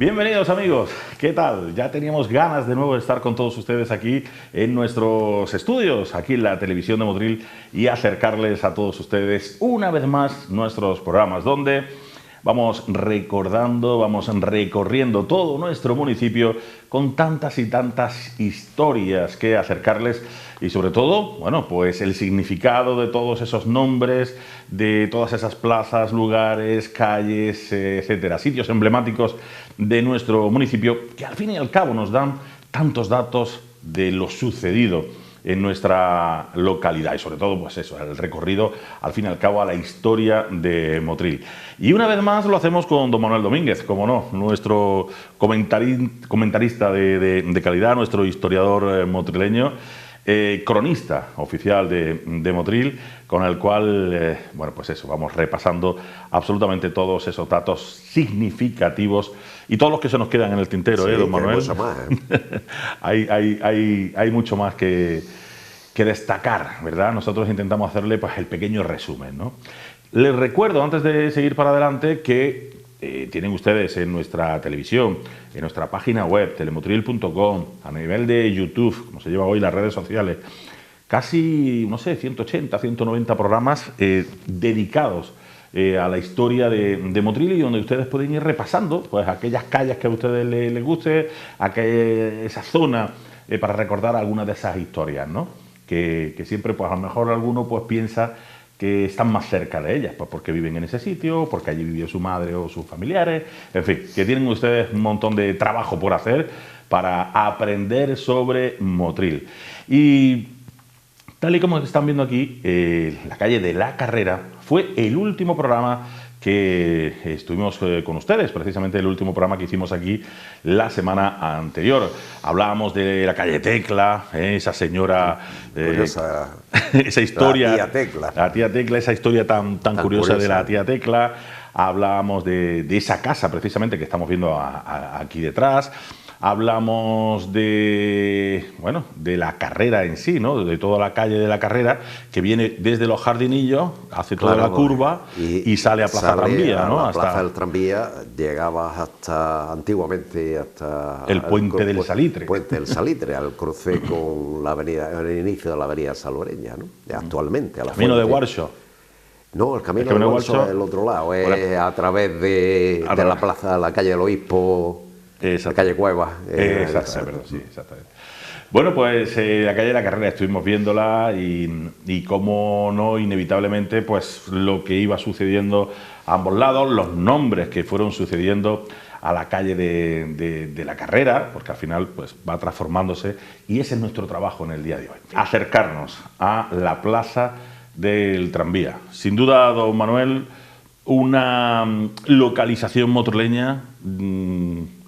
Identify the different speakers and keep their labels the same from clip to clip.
Speaker 1: Bienvenidos amigos, ¿qué tal? Ya teníamos ganas de nuevo de estar con todos ustedes aquí en nuestros estudios, aquí en la televisión de Motril, y acercarles a todos ustedes una vez más nuestros programas, donde vamos recordando, vamos recorriendo todo nuestro municipio con tantas y tantas historias que acercarles y sobre todo, bueno, pues el significado de todos esos nombres, de todas esas plazas, lugares, calles, etcétera, sitios emblemáticos de nuestro municipio que al fin y al cabo nos dan tantos datos de lo sucedido en nuestra localidad y sobre todo pues eso, el recorrido al fin y al cabo a la historia de Motril. Y una vez más lo hacemos con don Manuel Domínguez, como no, nuestro comentarista de calidad, nuestro historiador motrileño, cronista oficial de Motril, con el cual, bueno, pues eso, vamos repasando absolutamente todos esos datos significativos y todos los que se nos quedan en el tintero,
Speaker 2: sí,
Speaker 1: don Manuel.
Speaker 2: Mucho más,
Speaker 1: hay mucho más que destacar, ¿verdad? Nosotros intentamos hacerle pues el pequeño resumen, ¿no? Les recuerdo, antes de seguir para adelante, que tienen ustedes en nuestra televisión, en nuestra página web, telemotril.com, a nivel de YouTube, como se lleva hoy las redes sociales, casi, no sé, 180, 190 programas dedicados a la historia de Motril, y donde ustedes pueden ir repasando pues aquellas calles que a ustedes les guste, esa zona, para recordar algunas de esas historias, ¿no? Que siempre, pues a lo mejor alguno pues piensa que están más cerca de ellas, pues porque viven en ese sitio, porque allí vivió su madre o sus familiares, en fin, que tienen ustedes un montón de trabajo por hacer para aprender sobre Motril. Y tal y como están viendo aquí, la calle de la Carrera fue el último programa que estuvimos con ustedes, precisamente el último programa que hicimos aquí la semana anterior. Hablábamos de la calle Tecla, esa señora, esa historia, la tía Tecla, esa historia tan curiosa de la tía Tecla. Hablábamos de esa casa precisamente que estamos viendo aquí detrás. Hablamos de, bueno, de la Carrera en sí, ¿no? De toda la calle de la Carrera, que viene desde los Jardinillos, hace toda la curva y sale a Plaza Tranvía, ¿no?
Speaker 2: Hasta Plaza del Tranvía llegabas hasta, antiguamente, hasta
Speaker 1: el Puente del Salitre.
Speaker 2: Puente del Salitre, al cruce con la avenida, el inicio de la avenida Salobreña, ¿no? Actualmente, a la
Speaker 1: Camino de Guarcho.
Speaker 2: No, el camino de Guarcho es el otro lado, es a través de la plaza, la calle del Obispo. La calle Cueva.
Speaker 1: Exactamente, sí, exactamente. Bueno, pues la calle de la Carrera estuvimos viéndola y cómo no, inevitablemente, pues lo que iba sucediendo a ambos lados, los nombres que fueron sucediendo a la calle de la Carrera, porque al final pues va transformándose, y ese es nuestro trabajo en el día de hoy. Acercarnos a la plaza del Tranvía. Sin duda, don Manuel, una localización motrileña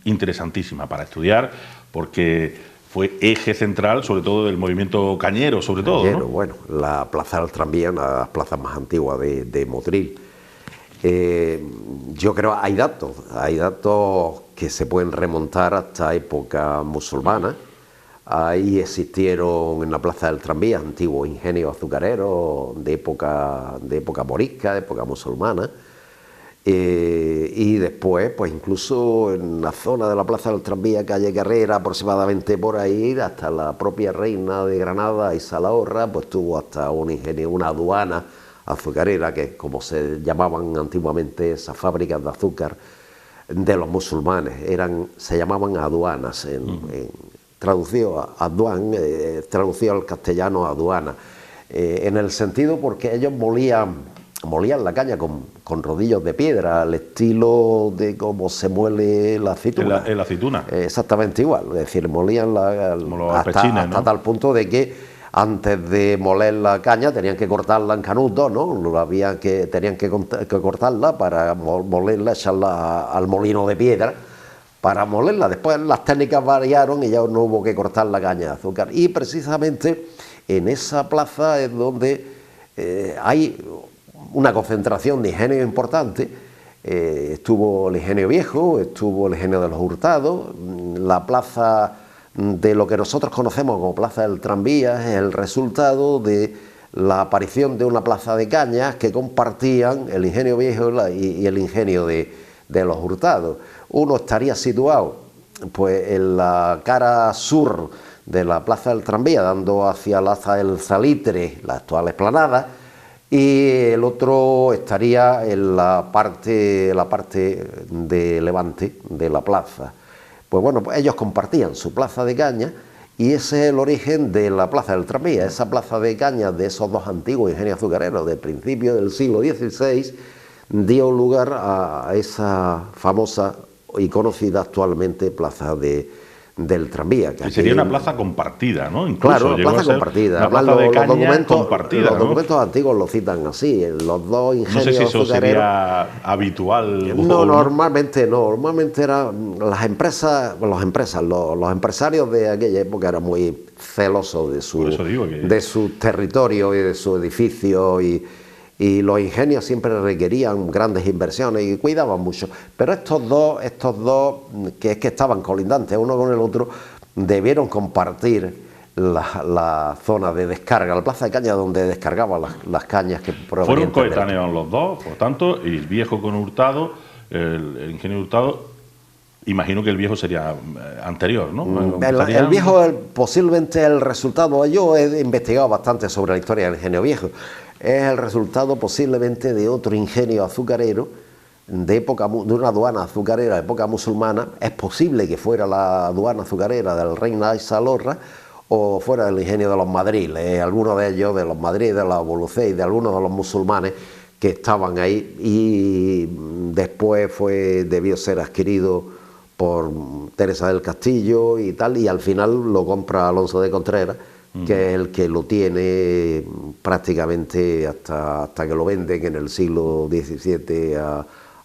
Speaker 1: interesantísima para estudiar, porque fue eje central, sobre todo del movimiento cañero, sobre todo, ¿no?
Speaker 2: Bueno, la plaza del Tranvía, una de las plazas más antiguas de Motril. Yo creo hay datos que se pueden remontar hasta época musulmana. Ahí existieron en la plaza del Tranvía antiguos ingenios azucareros de época morisca, de época musulmana. Y después, pues incluso en la zona de la plaza del Tranvía, calle Carrera, aproximadamente por ahí, hasta la propia reina de Granada, Isa Lahorra, pues tuvo hasta un ingenio, una aduana azucarera, que como se llamaban antiguamente esas fábricas de azúcar de los musulmanes, se llamaban aduanas, traducido al castellano aduana, en el sentido porque ellos molían la caña con rodillos de piedra, al estilo de cómo se muele la aceituna.
Speaker 1: La aceituna.
Speaker 2: Exactamente igual, es decir, molían hasta tal punto de que antes de moler la caña tenían que cortarla en canutos, ¿no? Tenían que cortarla para molerla, echarla al molino de piedra para molerla. Después las técnicas variaron y ya no hubo que cortar la caña de azúcar. Y precisamente en esa plaza es donde hay una concentración de ingenios importante. Estuvo el ingenio viejo, estuvo el ingenio de los Hurtados, la plaza de lo que nosotros conocemos como Plaza del Tranvía es el resultado de la aparición de una plaza de cañas que compartían el ingenio viejo y el ingenio de los Hurtados. Uno estaría situado pues en la cara sur de la Plaza del Tranvía, dando hacia la Plaza del Salitre, la actual explanada, y el otro estaría en la parte de levante de la plaza. Pues bueno, pues ellos compartían su plaza de caña, y ese es el origen de la Plaza del Tranvía. Esa plaza de caña de esos dos antiguos ingenios azucareros de principios del siglo XVI dio lugar a esa famosa y conocida actualmente Plaza del Tranvía.
Speaker 1: Que sería una plaza compartida, ¿no?
Speaker 2: Incluso claro, una plaza compartida.
Speaker 1: Una plaza de caña compartida,
Speaker 2: los documentos antiguos lo citan así, los dos ingenios azucareros.
Speaker 1: No sé si eso sería habitual.
Speaker 2: No, normalmente no. Normalmente eran las empresas, los empresarios de aquella época eran muy celosos de su territorio y de su edificio, y los ingenios siempre requerían grandes inversiones y cuidaban mucho. Pero estos dos que es que estaban colindantes uno con el otro, debieron compartir la zona de descarga, la plaza de caña donde descargaban las cañas que
Speaker 1: fueron coetáneos los dos, por tanto, y el viejo con Hurtado, el ingeniero Hurtado, imagino que el viejo sería anterior, ¿no?
Speaker 2: El viejo, posiblemente el resultado, yo he investigado bastante sobre la historia del ingenio viejo, es el resultado posiblemente de otro ingenio azucarero de una aduana azucarera de época musulmana. Es posible que fuera la aduana azucarera del rey Salorra, o fuera del ingenio de los Madriles, alguno de ellos, de los Madriles, de los Abulucé y de algunos de los musulmanes que estaban ahí, y después debió ser adquirido por Teresa del Castillo y tal, y al final lo compra Alonso de Contreras, que es el que lo tiene prácticamente hasta que lo venden en el siglo XVII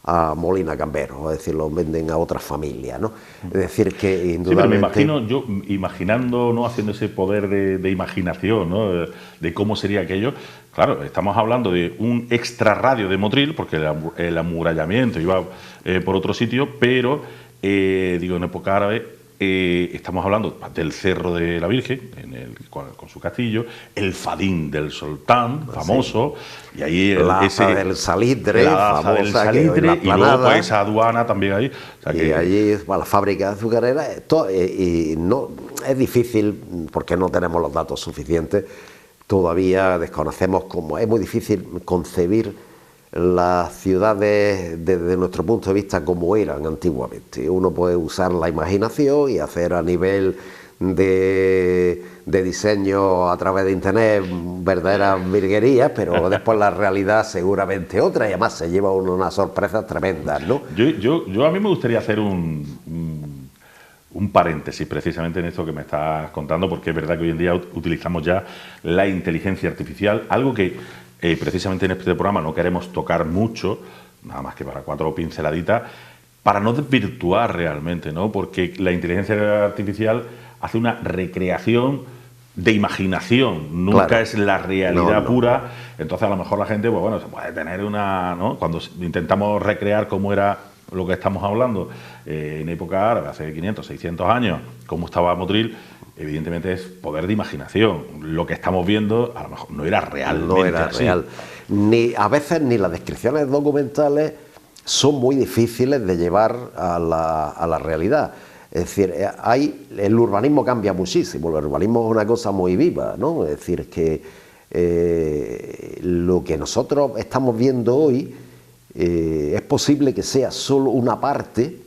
Speaker 2: a Molina Cambero, es decir, lo venden a otras familias, ¿no? Es decir, que indudablemente... Sí, pero
Speaker 1: me imagino, yo imaginando, ¿no?, haciendo ese poder de imaginación, ¿no?, de cómo sería aquello. Claro, estamos hablando de un extrarradio de Motril, porque el amurallamiento iba por otro sitio, pero, digo, en época árabe, estamos hablando del Cerro de la Virgen, con su castillo, el Fadín del Sultán, famoso, sí. Y ahí
Speaker 2: la Plaza del Salitre, famosa,
Speaker 1: y luego pues, esa aduana también ahí.
Speaker 2: O sea, y allí la fábrica azucarera, y no es difícil, porque no tenemos los datos suficientes, todavía desconocemos cómo, es muy difícil concebir las ciudades desde nuestro punto de vista como eran antiguamente. Uno puede usar la imaginación y hacer a nivel de diseño a través de internet verdaderas virguerías, pero después la realidad seguramente otra, y además se lleva uno unas sorpresas tremendas, ¿no?
Speaker 1: Yo a mí me gustaría hacer un paréntesis precisamente en esto que me estás contando, porque es verdad que hoy en día utilizamos ya la inteligencia artificial, algo que precisamente en este programa no queremos tocar mucho, nada más que para 4 pinceladitas, para no desvirtuar realmente, ¿no? Porque la inteligencia artificial hace una recreación de imaginación, nunca claro. Es la realidad pura. Entonces a lo mejor la gente, pues bueno, se puede tener una, ¿no?, cuando intentamos recrear cómo era lo que estamos hablando en época árabe, hace 500, 600 años, cómo estaba Motril, evidentemente es poder de imaginación. Lo que estamos viendo a lo mejor no era realmente
Speaker 2: no era
Speaker 1: así.
Speaker 2: Real. A veces ni las descripciones documentales son muy difíciles de llevar a la realidad. Es decir, el urbanismo cambia muchísimo, el urbanismo es una cosa muy viva, ¿no? Es decir, que lo que nosotros estamos viendo hoy es posible que sea solo una parte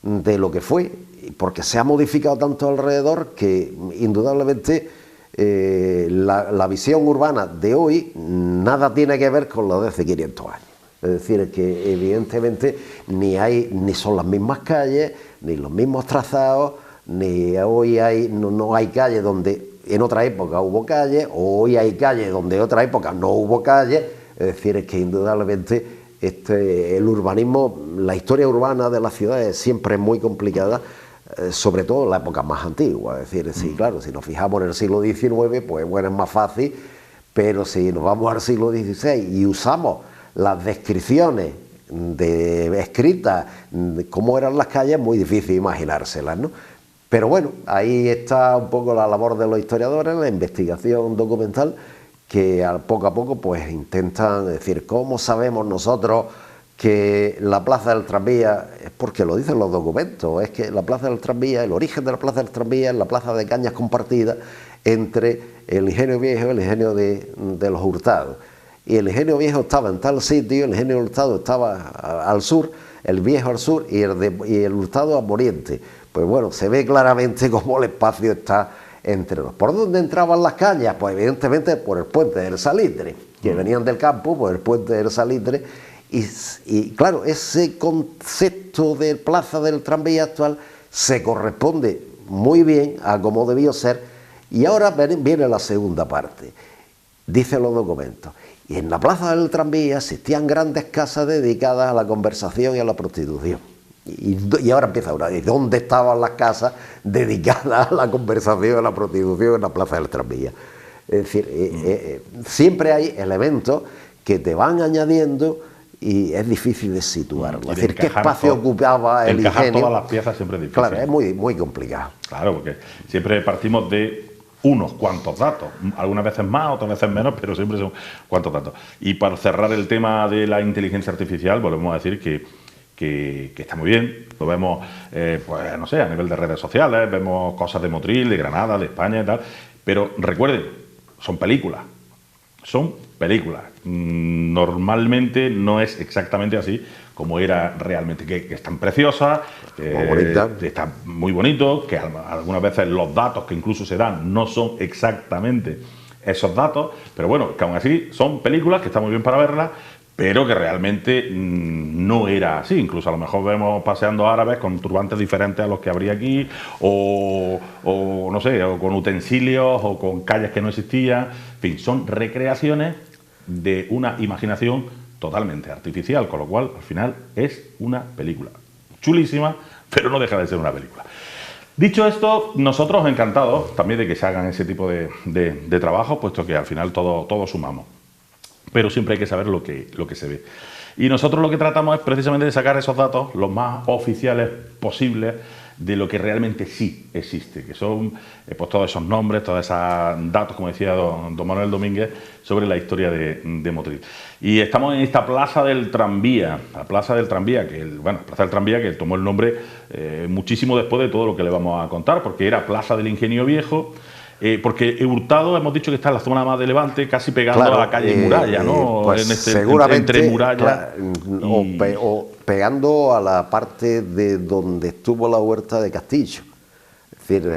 Speaker 2: de lo que fue, porque se ha modificado tanto alrededor que indudablemente la visión urbana de hoy nada tiene que ver con la de hace 500 años. Es decir, que evidentemente ni son las mismas calles, ni los mismos trazados, ni hoy no hay calles donde en otra época hubo calles, o hoy hay calles donde en otra época no hubo calles. Es decir, es que indudablemente el urbanismo, la historia urbana de las ciudades siempre es muy complicada, sobre todo en la época más antigua. Es decir, sí, claro, si nos fijamos en el siglo XIX, pues bueno, es más fácil, pero si nos vamos al siglo XVI y usamos las descripciones escritas de cómo eran las calles, es muy difícil imaginárselas, ¿no? Pero bueno, ahí está un poco la labor de los historiadores, la investigación documental, que poco a poco pues intentan decir, ¿cómo sabemos nosotros que la Plaza del Tranvía, es porque lo dicen los documentos, es que la Plaza del Tranvía, el origen de la Plaza del Tranvía es la plaza de cañas compartida entre el Ingenio Viejo y el Ingenio de los Hurtados. Y el Ingenio Viejo estaba en tal sitio, el Ingenio Hurtado estaba al sur, el Viejo al sur y el Hurtado al oriente. Pues bueno, se ve claramente cómo el espacio está entre los. ¿Por dónde entraban las cañas? Pues evidentemente por el puente del Salitre, que venían del campo por el puente del Salitre. Y claro, ese concepto de Plaza del Tranvía actual se corresponde muy bien a cómo debió ser. Y ahora viene la segunda parte, dicen los documentos. Y en la Plaza del Tranvía existían grandes casas dedicadas a la conversación y a la prostitución. Y ahora empieza ahora, ¿y dónde estaban las casas dedicadas a la conversación y a la prostitución en la Plaza del Tranvía? Es decir, siempre hay elementos que te van añadiendo y es difícil de situarlo. Es decir, ¿qué espacio ocupaba el ingenio?
Speaker 1: Todas las piezas siempre es difícil.
Speaker 2: Claro, es muy complicado.
Speaker 1: Claro, porque siempre partimos de unos cuantos datos, algunas veces más, otras veces menos, pero siempre son cuantos datos. Y para cerrar el tema de la inteligencia artificial, volvemos a decir que está muy bien, lo vemos, pues no sé, a nivel de redes sociales, vemos cosas de Motril, de Granada, de España y tal, pero recuerden, son películas. Normalmente no es exactamente así como era realmente, que están preciosas, están muy bonitos, que algunas veces los datos que incluso se dan no son exactamente esos datos, pero bueno, que aún así son películas que están muy bien para verlas, pero que realmente no era así. Incluso a lo mejor vemos paseando árabes con turbantes diferentes a los que habría aquí, o no sé, o con utensilios, o con calles que no existían. En fin, son recreaciones de una imaginación totalmente artificial, con lo cual al final es una película chulísima, pero no deja de ser una película. Dicho esto, nosotros encantados también de que se hagan ese tipo de trabajo, puesto que al final todos sumamos. Pero siempre hay que saber lo que se ve. Y nosotros lo que tratamos es precisamente de sacar esos datos los más oficiales posibles de lo que realmente sí existe, que son pues todos esos nombres, todos esos datos, como decía don Manuel Domínguez, sobre la historia de Motril. Y estamos en esta Plaza del Tranvía, la Plaza del Tranvía, Plaza del Tranvía, que tomó el nombre muchísimo después de todo lo que le vamos a contar, porque era Plaza del Ingenio Viejo. Porque Hurtado hemos dicho que está en la zona más de Levante, casi pegando a la calle Muralla, ¿no?
Speaker 2: Pues seguramente,
Speaker 1: entre Muralla
Speaker 2: o pegando a la parte de donde estuvo la huerta de Castillo. Es decir,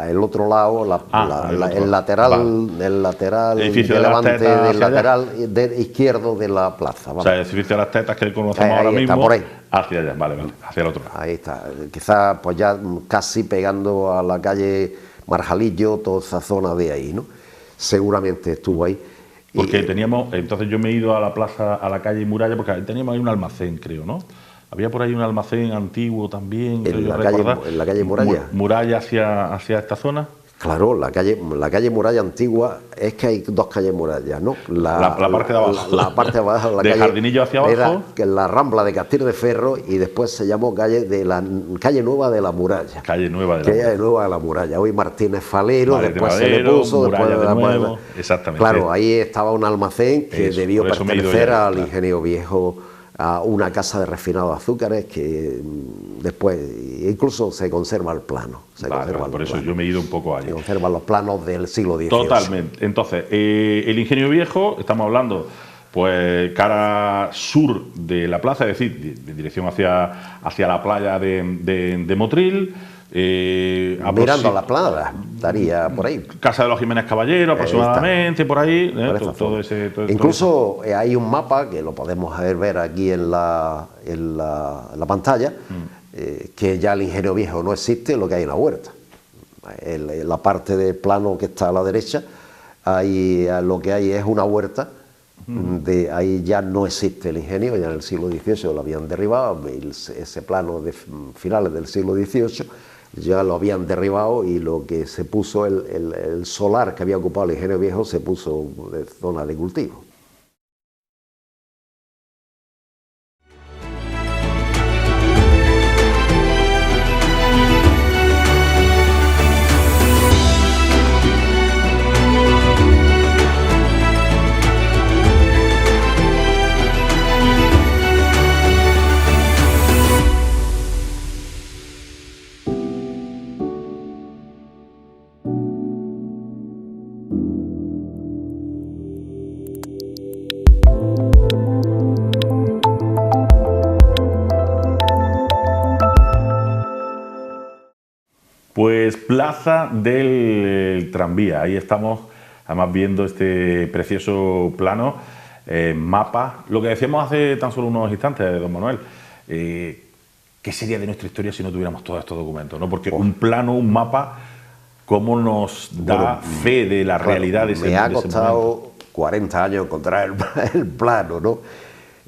Speaker 2: el otro lado, el lateral de Levante, del lateral izquierdo de la plaza.
Speaker 1: Vamos. O sea, el edificio de las Tetas que conocemos ahora mismo.
Speaker 2: Por ahí.
Speaker 1: Hacia allá, vale, hacia el otro lado.
Speaker 2: Ahí está, quizás pues ya casi pegando a la calle Marjalillo, toda esa zona de ahí, ¿no? Seguramente estuvo ahí.
Speaker 1: Porque entonces yo me he ido a la plaza, a la calle Muralla, porque teníamos ahí un almacén, creo, ¿no? Había por ahí un almacén antiguo también,
Speaker 2: en la calle Muralla.
Speaker 1: Muralla hacia esta zona.
Speaker 2: Claro, la calle Muralla antigua, es que hay dos calles Murallas, ¿no?
Speaker 1: La parte de abajo.
Speaker 2: La parte de abajo, la
Speaker 1: de
Speaker 2: calle
Speaker 1: Jardinillo hacia abajo.
Speaker 2: Era la Rambla de Castil de Ferro y después se llamó calle Nueva de la Muralla.
Speaker 1: Calle Nueva de la
Speaker 2: Muralla. Hoy Martínez Falero, después se le puso,
Speaker 1: Muralla de nuevo. Exactamente.
Speaker 2: Claro, ahí estaba un almacén que debió pertenecer al Ingenio Viejo, a una casa de refinado de azúcares que después incluso se conserva el plano.
Speaker 1: Por eso yo me he ido un poco allí.
Speaker 2: Se conservan los planos del siglo XVIII.
Speaker 1: Totalmente. Entonces, el Ingenio Viejo, estamos hablando, pues cara sur de la plaza, es decir, de dirección hacia la playa de Motril.
Speaker 2: Mirando a la playa, estaría por ahí.
Speaker 1: Casa de los Jiménez Caballero, aproximadamente, por ahí. Todo
Speaker 2: incluso hay un mapa que lo podemos ver aquí en la pantalla, que ya el Ingenio Viejo no existe, lo que hay en la huerta. La parte del plano que está a la derecha, ahí lo que hay es una huerta. Ahí ya no existe el ingenio, ya en el siglo XVIII lo habían derribado, ese plano de finales del siglo XVIII ya lo habían derribado y lo que se puso, el solar que había ocupado el Ingenio Viejo se puso de zona de cultivo.
Speaker 1: Pues Plaza del Tranvía, ahí estamos además viendo este precioso plano, mapa, lo que decíamos hace tan solo unos instantes, don Manuel, ¿qué sería de nuestra historia si no tuviéramos todos estos documentos, ¿no? Porque un plano, un mapa, ¿cómo nos da fe de la realidad de ese momento?
Speaker 2: Me ha costado 40 años encontrar el plano, ¿no?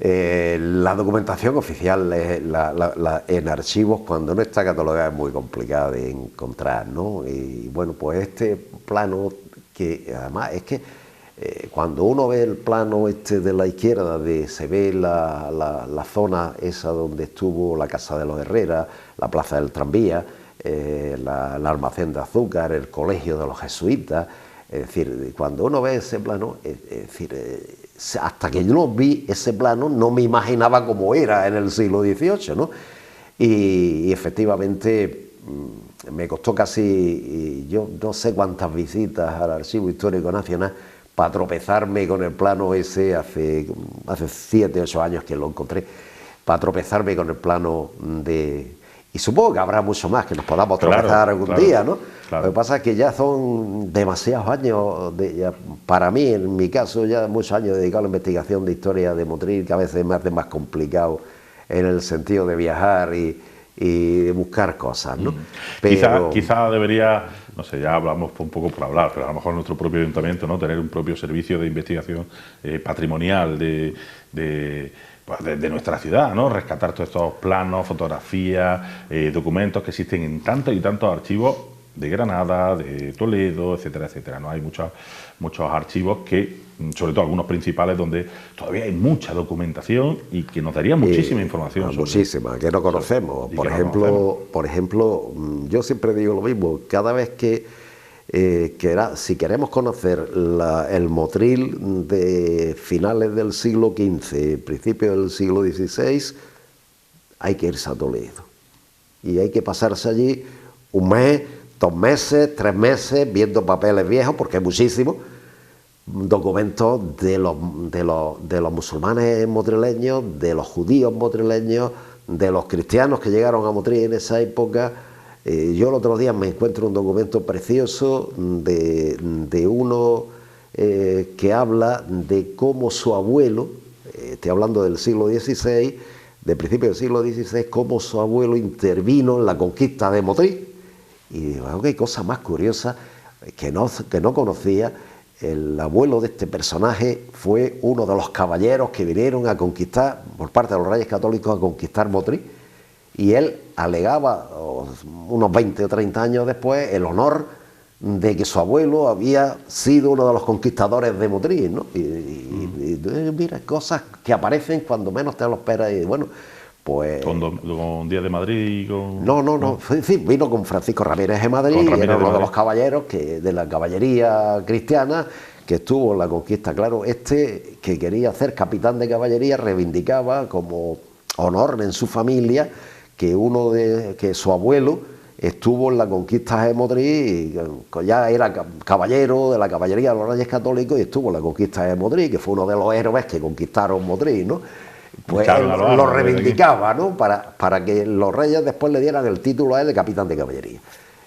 Speaker 2: La documentación oficial en archivos, cuando no está catalogada, es muy complicada de encontrar, ¿no? Y bueno, pues este plano, que además es que cuando uno ve el plano este de la izquierda, se ve la zona esa donde estuvo la Casa de los Herrera, la Plaza del Tranvía, el almacén de azúcar, el colegio de los jesuitas. Es decir, cuando uno ve ese plano, hasta que yo no vi ese plano no me imaginaba cómo era en el siglo XVIII, ¿no? Y efectivamente me costó casi, yo no sé cuántas visitas al Archivo Histórico Nacional para tropezarme con el plano ese hace 7, 8 años que lo encontré, para tropezarme con el plano de... Y supongo que habrá mucho más que nos podamos tropezar algún día, ¿no? Claro. Lo que pasa es que ya son demasiados años, para mí, en mi caso, ya muchos años dedicados a la investigación de historia de Motril, que a veces me hace más complicado en el sentido de viajar y buscar cosas, ¿no?
Speaker 1: Pero... Quizá debería, no sé, ya hablamos un poco por hablar, pero a lo mejor nuestro propio ayuntamiento, ¿no? Tener un propio servicio de investigación patrimonial de nuestra ciudad, ¿no? Rescatar todos estos planos, fotografías, documentos que existen en tantos y tantos archivos de Granada, de Toledo, etcétera, etcétera, ¿no? Hay muchos archivos que, sobre todo algunos principales, donde todavía hay mucha documentación y que nos daría muchísima información.
Speaker 2: Muchísima, que no conocemos. Por ejemplo, yo siempre digo lo mismo, cada vez si queremos conocer el Motril de finales del siglo XV, principios del siglo XVI, hay que irse a Toledo. Y hay que pasarse allí un mes, 2 meses, 3 meses, viendo papeles viejos, porque hay muchísimos, documentos de los musulmanes motrileños, de los judíos motrileños, de los cristianos que llegaron a Motril en esa época. Yo el otro día me encuentro un documento precioso de uno que habla de cómo su abuelo, estoy hablando del siglo XVI, de principios del siglo XVI, cómo su abuelo intervino en la conquista de Motril. Y digo, qué cosa más curiosa que no conocía. El abuelo de este personaje fue uno de los caballeros que vinieron a conquistar, por parte de los reyes católicos, a conquistar Motril. Y él alegaba, unos 20 o 30 años después, el honor de que su abuelo había sido uno de los conquistadores de Motril, ¿no? Y mira, cosas que aparecen cuando menos te lo esperas. Y bueno, pues...
Speaker 1: ¿Con Díaz de Madrid?
Speaker 2: No. Sí, vino con Francisco Ramírez de Madrid, y era uno de los caballeros de la caballería cristiana que estuvo en la conquista. Claro, que quería ser capitán de caballería reivindicaba como honor en su familia que su abuelo estuvo en la conquista de Motril, ya era caballero de la caballería de los Reyes Católicos y estuvo en la conquista de Motril, que fue uno de los héroes que conquistaron Motril, ¿no? Pues él lo reivindicaba, ¿no? Para que los reyes después le dieran el título a él de capitán de caballería.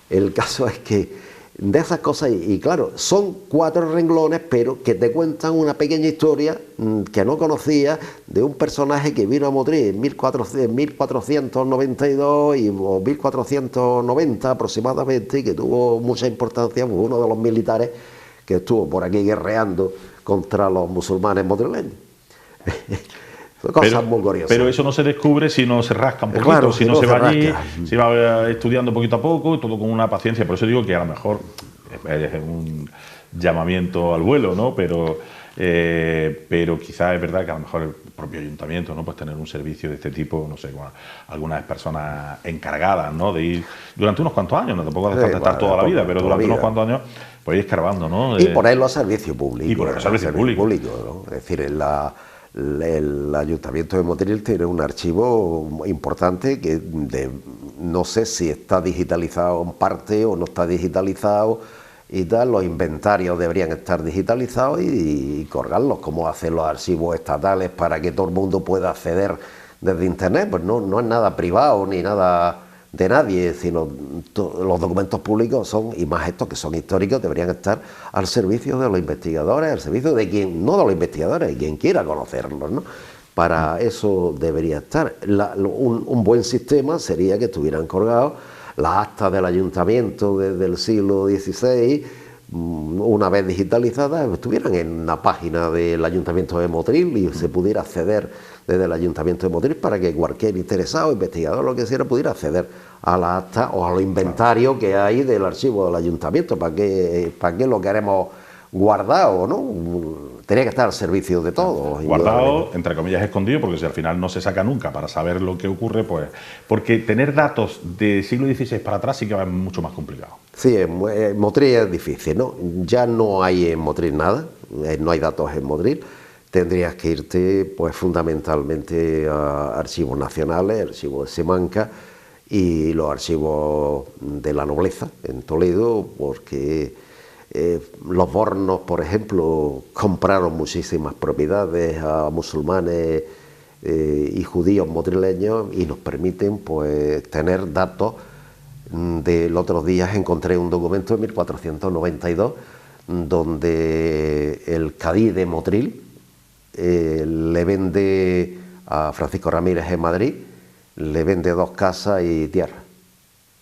Speaker 2: El caso es que de esas cosas, y claro, son 4 renglones, pero que te cuentan una pequeña historia que no conocía, de un personaje que vino a Motril en 1492 o 1490 aproximadamente, y que tuvo mucha importancia, fue uno de los militares que estuvo por aquí guerreando contra los musulmanes motrileños. Cosas muy curiosas.
Speaker 1: Pero eso no se descubre si no se rasca un poquito, claro, si no se va allí, si va estudiando poquito a poco, todo con una paciencia. Por eso digo que a lo mejor es un llamamiento al vuelo, ¿no? Pero quizás es verdad que a lo mejor el propio ayuntamiento, ¿no? Pues tener un servicio de este tipo, no sé, con algunas personas encargadas, ¿no? De ir durante unos cuantos años, no tampoco hace falta estar toda la vida, pero durante unos cuantos años, pues ir escarbando, ¿no?
Speaker 2: Y ponerlo a servicio público.
Speaker 1: Y ponerlo a servicio público.
Speaker 2: ¿No? Es decir, el Ayuntamiento de Motril tiene un archivo importante que no sé si está digitalizado en parte o no está digitalizado y tal. Los inventarios deberían estar digitalizados y colgarlos, como hacen los archivos estatales para que todo el mundo pueda acceder desde internet. Pues no es nada privado ni nada de nadie, sino los documentos públicos son, y más estos que son históricos, deberían estar al servicio de los investigadores, al servicio de quien, no de los investigadores, quien quiera conocerlos, ¿no? Para eso debería estar. Un buen sistema sería que estuvieran colgados las actas del ayuntamiento desde el siglo XVI, una vez digitalizadas, estuvieran en la página del Ayuntamiento de Motril y se pudiera acceder desde el Ayuntamiento de Motril para que cualquier interesado, investigador, lo que sea, pudiera acceder a la acta o a los inventarios que hay del archivo del Ayuntamiento. ¿Para qué lo queremos guardado, no? Tenía que estar al servicio de todos.
Speaker 1: Guardado, entre comillas, escondido, porque si al final no se saca nunca para saber lo que ocurre, pues... Porque tener datos del siglo XVI para atrás sí que va mucho más complicado.
Speaker 2: Sí, en Motril es difícil, ¿no? Ya no hay en Motril nada, no hay datos en Motril. Tendrías que irte, pues, fundamentalmente a archivos nacionales, archivos de Simancas y los archivos de la nobleza en Toledo, porque... los Bornos, por ejemplo, compraron muchísimas propiedades a musulmanes y judíos motrileños y nos permiten, pues, tener datos. Los otros días encontré un documento de 1492 donde el cadí de Motril le vende a Francisco Ramírez en Madrid, le vende 2 casas y tierra.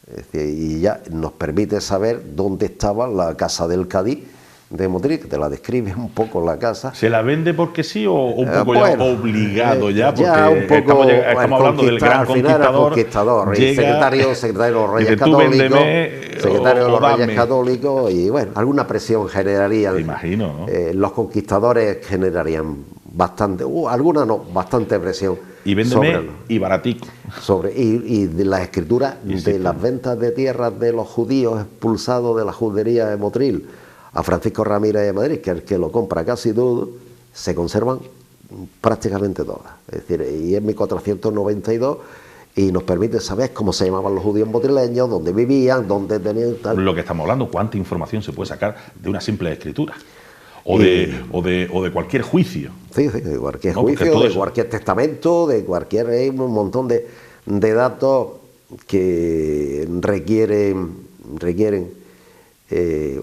Speaker 2: Es decir, y ya nos permite saber dónde estaba la casa del cadí de Motril, que te la describe un poco la casa.
Speaker 1: ¿Se la vende porque sí o un poco ya obligado ya? Porque
Speaker 2: ya un poco,
Speaker 1: estamos hablando del gran
Speaker 2: conquistador, y secretario de los Reyes Católicos, secretario de los Reyes Católicos, y bueno, alguna presión generaría.
Speaker 1: Me imagino, ¿no?
Speaker 2: Los conquistadores generarían bastante, alguna no, bastante presión.
Speaker 1: Y véndeme y baratico.
Speaker 2: Y de las escrituras de las ventas de tierras de los judíos expulsados de la judería de Motril a Francisco Ramírez de Madrid, que es el que lo compra casi todo, se conservan prácticamente todas. Es decir, y es 1492 y nos permite saber cómo se llamaban los judíos motrileños, dónde vivían, dónde tenían... tal.
Speaker 1: Lo que estamos hablando, cuánta información se puede sacar de una simple escritura. O de cualquier juicio.
Speaker 2: Sí, de cualquier juicio, de cualquier testamento, de cualquier... Hay un montón de datos que requieren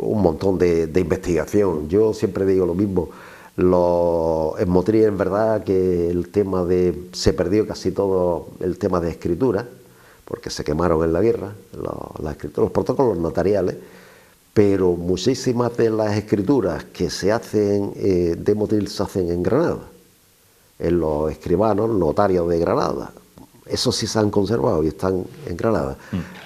Speaker 2: un montón de investigación. Yo siempre digo lo mismo. En Motril, en verdad, que el tema se perdió casi todo el tema de escritura, porque se quemaron en la guerra, los protocolos notariales. Pero muchísimas de las escrituras que se hacen de Motril se hacen en Granada, en los escribanos, notarios de Granada. Esos sí se han conservado y están en Granada.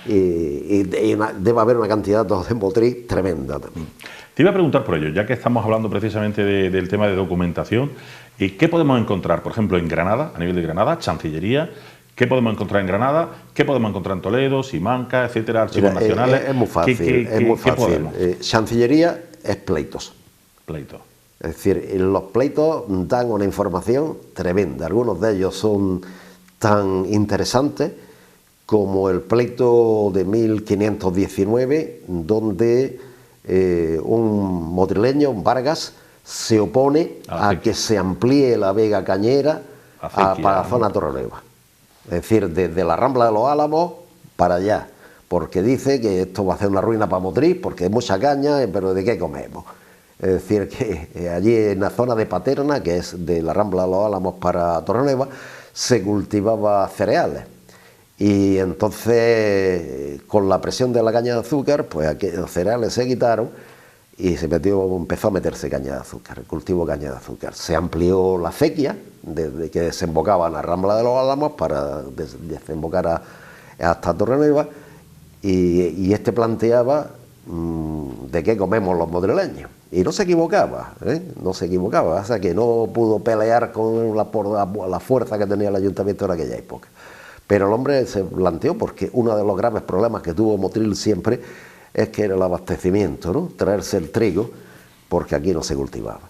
Speaker 2: Y debe haber una cantidad de datos en Motril tremenda también.
Speaker 1: Te iba a preguntar por ello, ya que estamos hablando precisamente del tema de documentación, ¿qué podemos encontrar, por ejemplo, en Granada, a nivel de Granada, Chancillería? ¿Qué podemos encontrar en Granada? ¿Qué podemos encontrar en Toledo, Simancas, etcétera, archivos nacionales?
Speaker 2: Es muy fácil, es muy fácil. Chancillería es pleitos.
Speaker 1: Pleitos.
Speaker 2: Es decir, los pleitos dan una información tremenda. Algunos de ellos son tan interesantes como el pleito de 1519, donde un motrileño, Vargas, se opone a que se amplíe la vega cañera para la zona Torrenueva. Es decir, desde la Rambla de los Álamos para allá, porque dice que esto va a ser una ruina para Motril, porque hay mucha caña, pero ¿de qué comemos? Es decir, que allí en la zona de Paterna, que es de la Rambla de los Álamos para Torrenueva, se cultivaba cereales. Y entonces, con la presión de la caña de azúcar, pues los cereales se quitaron y empezó a meterse caña de azúcar, el cultivo de caña de azúcar. Se amplió la acequia, desde que desembocaba en la Rambla de los Álamos para desembocar hasta Torrenueva, y este planteaba de qué comemos los motrileños. Y no se equivocaba, no se equivocaba, o sea que no pudo pelear con la fuerza que tenía el ayuntamiento en aquella época. Pero el hombre se planteó, porque uno de los graves problemas que tuvo Motril siempre es que era el abastecimiento, ¿no? Traerse el trigo, porque aquí no se cultivaba.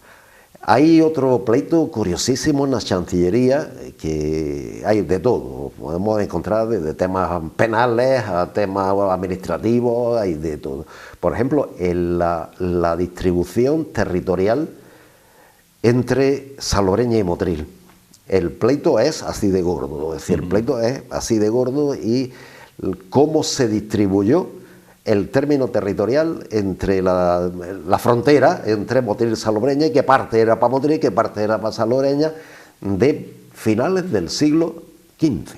Speaker 2: Hay otro pleito curiosísimo en la Chancillería, que hay de todo. Podemos encontrar desde temas penales a temas administrativos, hay de todo. Por ejemplo, en la distribución territorial entre Salobreña y Motril. El pleito es así de gordo, es decir, el pleito es así de gordo, y cómo se distribuyó el término territorial entre la frontera entre Motril y Salobreña, y qué parte era para Motril y qué parte era para Salobreña, de finales del siglo XV,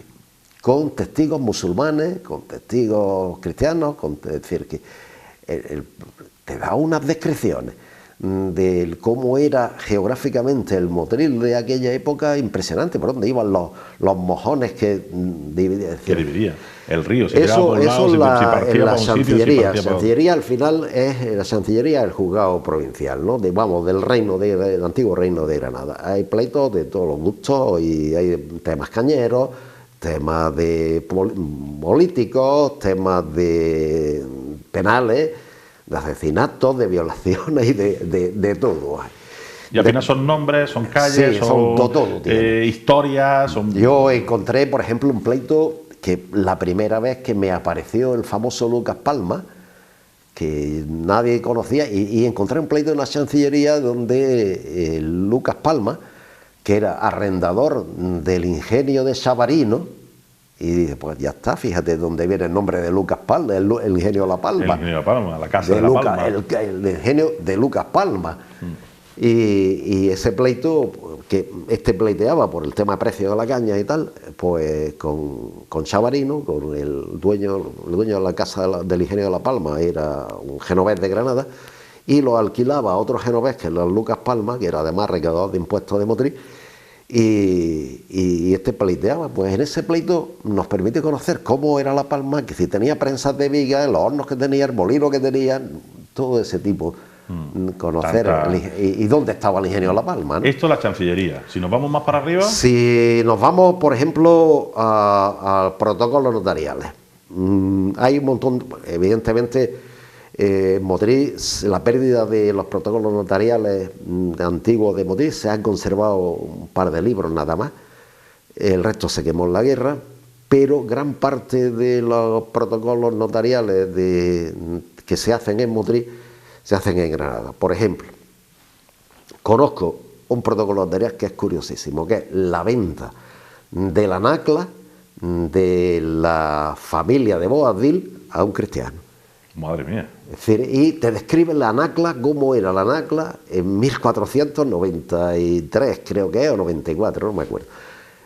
Speaker 2: con testigos musulmanes, con testigos cristianos, es decir, que te da unas descripciones de cómo era geográficamente el Motril de aquella época impresionante, por dónde iban los mojones que
Speaker 1: dividían. El río se
Speaker 2: eso,
Speaker 1: por un lado,
Speaker 2: si la
Speaker 1: Chancillería.
Speaker 2: Chancillería al final es la Chancillería, el juzgado provincial, ¿no? Del reino del antiguo reino de Granada. Hay pleitos de todos los gustos y hay temas cañeros, temas de políticos, temas de penales, de asesinatos, de violaciones y de todo.
Speaker 1: Y al final son nombres, son calles,
Speaker 2: sí, son todo,
Speaker 1: historias.
Speaker 2: Yo encontré, por ejemplo, un pleito que la primera vez que me apareció el famoso Lucas Palma, que nadie conocía, y encontré un pleito en la Chancillería donde Lucas Palma, que era arrendador del ingenio de Sabarino, y dice, pues ya está, fíjate dónde viene el nombre de Lucas Palma, el ingenio de La Palma.
Speaker 1: El ingenio de La Palma, la casa de La Palma.
Speaker 2: El ingenio de Lucas Palma. Y ese pleito, que pleiteaba por el tema de precio de la caña y tal, pues con Sabarino, con el dueño de la casa del ingenio de La Palma, era un genovés de Granada, y lo alquilaba a otro genovés, que era Lucas Palma, que era además recaudador de impuestos de Motril, y pleiteaba. Pues en ese pleito nos permite conocer cómo era La Palma, que si tenía prensas de viga, los hornos que tenía, el molino que tenía, todo ese tipo. Conocer y dónde estaba el ingenio de La Palma, ¿no?
Speaker 1: Esto es la Chancillería. Si nos vamos más para arriba...
Speaker 2: Si nos vamos, por ejemplo, a protocolos notariales, hay un montón, evidentemente, en Motril, la pérdida de los protocolos notariales antiguos de Motril, se han conservado un par de libros nada más, el resto se quemó en la guerra, pero gran parte de los protocolos notariales que se hacen en Motril se hacen en Granada. Por ejemplo, conozco un protocolo notarial que es curiosísimo, que es la venta de la nacla de la familia de Boabdil a un cristiano.
Speaker 1: Madre mía.
Speaker 2: Es decir, y te describe la nacla, cómo era la nacla en 1493, creo que es, o 94, no me acuerdo.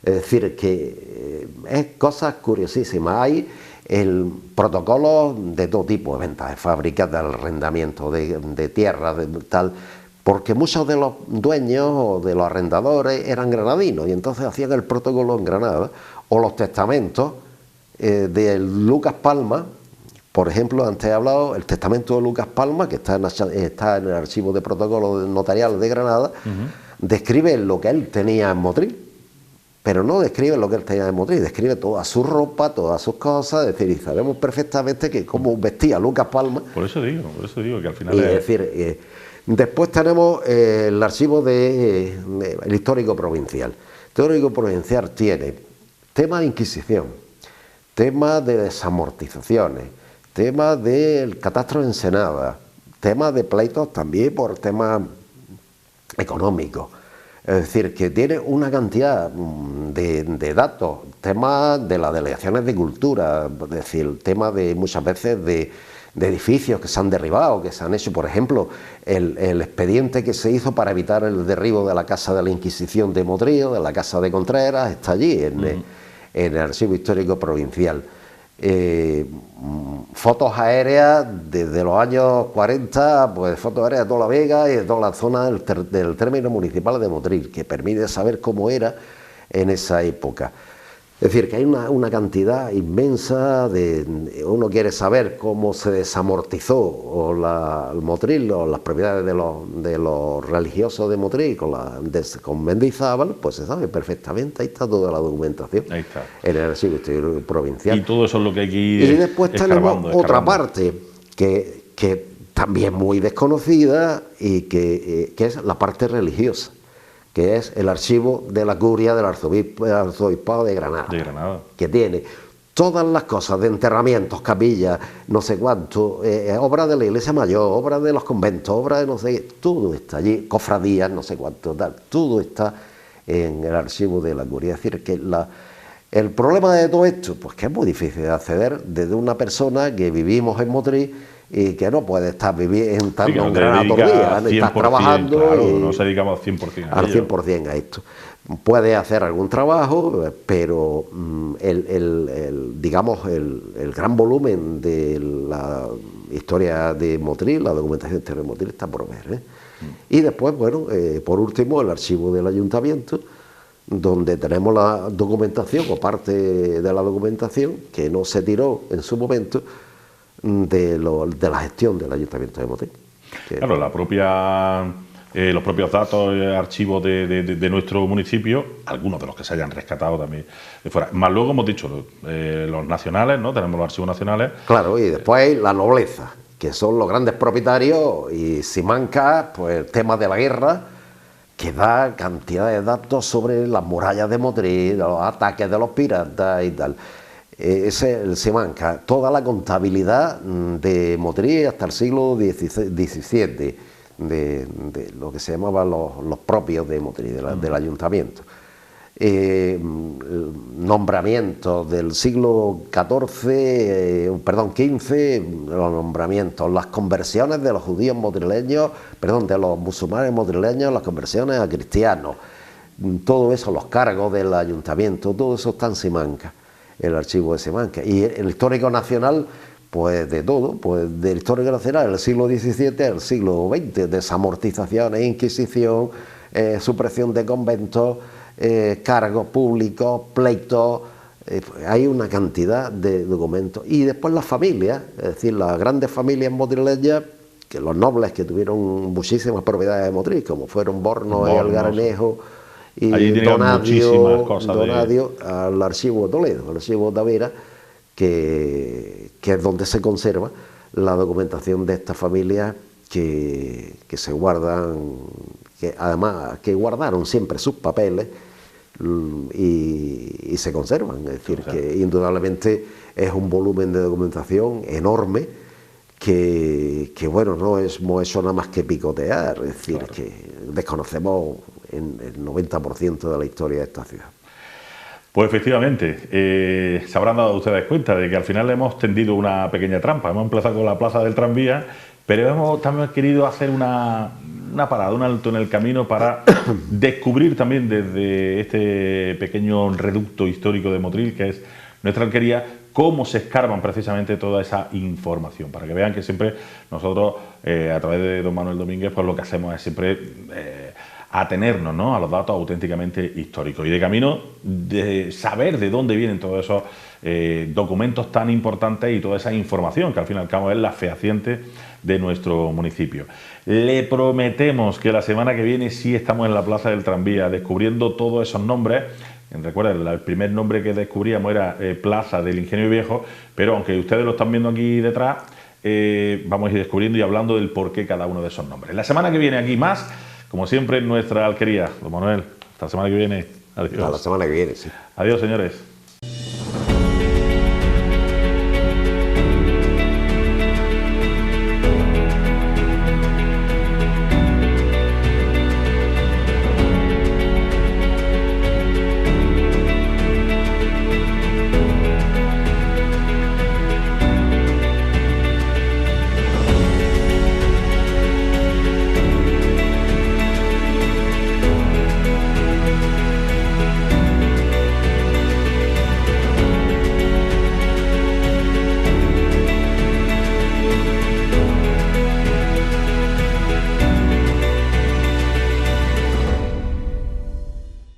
Speaker 2: Es decir, que es cosas curiosísimas. Hay el protocolo de todo tipo de ventas, de fábricas, de arrendamiento, de tierra, de tal, porque muchos de los dueños o de los arrendadores eran granadinos y entonces hacían el protocolo en Granada, o los testamentos de Lucas Palma. Por ejemplo, antes he hablado, el testamento de Lucas Palma, que está en el archivo de protocolo notarial de Granada, describe lo que él tenía en Motril, pero no describe lo que él tenía en Motril, describe toda su ropa, todas sus cosas, es decir, y sabemos perfectamente que cómo vestía Lucas Palma.
Speaker 1: Por eso digo que al final
Speaker 2: es decir, después tenemos el archivo del histórico provincial. El histórico provincial tiene tema de Inquisición, tema de desamortizaciones, tema del catastro de Ensenada, tema de pleitos también por temas económicos. Es decir, que tiene una cantidad de datos, temas de las delegaciones de cultura, es decir, temas de muchas veces de edificios que se han derribado, que se han hecho, por ejemplo, el expediente que se hizo para evitar el derribo de la Casa de la Inquisición de Motril, de la Casa de Contreras, está allí en el Archivo Histórico Provincial. Fotos aéreas desde los años 40, pues fotos aéreas de toda la Vega y de toda la zona del término municipal de Motril, que permite saber cómo era en esa época. Es decir, que hay una cantidad inmensa uno quiere saber cómo se desamortizó el Motril o las propiedades de los religiosos de Motril con Mendizábal, pues se sabe perfectamente, ahí está toda la documentación.
Speaker 1: Ahí está.
Speaker 2: En el Archivo Histórico Provincial.
Speaker 1: Y todo eso es lo que hay que ir.
Speaker 2: Y después tenemos otra parte que también muy desconocida y que es la parte religiosa, que es el archivo de la curia del arzobispado de Granada, que tiene todas las cosas de enterramientos, capillas, no sé cuánto, obras de la iglesia mayor, obras de los conventos, obras de no sé qué, todo está allí, cofradías, no sé cuánto, tal, todo está en el archivo de la curia. Es decir, que El problema de todo esto, pues que es muy difícil de acceder desde una persona que vivimos en Motril y que no puede estar viviendo en Granada todo el día, estás trabajando,
Speaker 1: claro, no se dedicamos al 100%
Speaker 2: al 100% a esto. Puede hacer algún trabajo, pero digamos el gran volumen de la historia de Motril, la documentación de Motril está por ver, ¿eh? Y después, bueno, por último, el archivo del ayuntamiento, donde tenemos la documentación o parte de la documentación que no se tiró en su momento de la gestión del Ayuntamiento de Motril.
Speaker 1: Claro, los propios datos, archivos de nuestro municipio, algunos de los que se hayan rescatado también de fuera. Más luego hemos dicho los nacionales, ¿no? Tenemos los archivos nacionales.
Speaker 2: Claro, y después la nobleza, que son los grandes propietarios, y Simancas, pues el tema de la guerra, que da cantidad de datos sobre las murallas de Motril, los ataques de los piratas y tal. Ese es el Simancas, toda la contabilidad de Motril hasta el siglo XVII, de lo que se llamaban los propios de Motril, del ayuntamiento. Nombramientos del siglo XV, los nombramientos, las conversiones de los judíos motrileños, de los musulmanes motrileños, las conversiones a cristianos, todo eso, los cargos del ayuntamiento, todo eso está en Simancas, el archivo de Simancas. Y el histórico nacional, pues de todo, pues del histórico nacional del siglo XVII al siglo XX, desamortizaciones, inquisición, supresión de conventos, cargos públicos, pleitos, hay una cantidad de documentos. Y después las familias, es decir, las grandes familias motrileñas, que los nobles que tuvieron muchísimas propiedades de Motril, como fueron Borno y Algarenejo y Donadio, al archivo de Toledo, al archivo de Tavera, que es donde se conserva la documentación de estas familias que se guardan, que además que guardaron siempre sus papeles y se conservan. Es decir, que indudablemente es un volumen de documentación enorme que bueno, no hemos hecho nada más que picotear, es decir, que desconocemos en el 90% de la historia de esta ciudad.
Speaker 1: Pues efectivamente, se habrán dado ustedes cuenta de que al final hemos tendido una pequeña trampa. Hemos empezado con la plaza del tranvía, pero hemos también querido hacer una parada, un alto en el camino para descubrir también desde este pequeño reducto histórico de Motril, que es nuestra alquería, cómo se escarban precisamente toda esa información, para que vean que siempre nosotros, a través de don Manuel Domínguez, pues lo que hacemos es siempre atenernos, ¿no?, a los datos auténticamente históricos y de camino de saber de dónde vienen todos esos documentos tan importantes y toda esa información que al fin y al cabo es la fehaciente de nuestro municipio. Le prometemos que la semana que viene sí estamos en la Plaza del Tranvía descubriendo todos esos nombres. Recuerden, el primer nombre que descubríamos era Plaza del Ingenio Viejo, pero aunque ustedes lo están viendo aquí detrás, vamos a ir descubriendo y hablando del porqué cada uno de esos nombres. La semana que viene aquí más, como siempre, en nuestra alquería. Don Manuel, hasta la semana que viene. Adiós.
Speaker 2: Hasta la semana que viene, sí.
Speaker 1: Adiós, señores.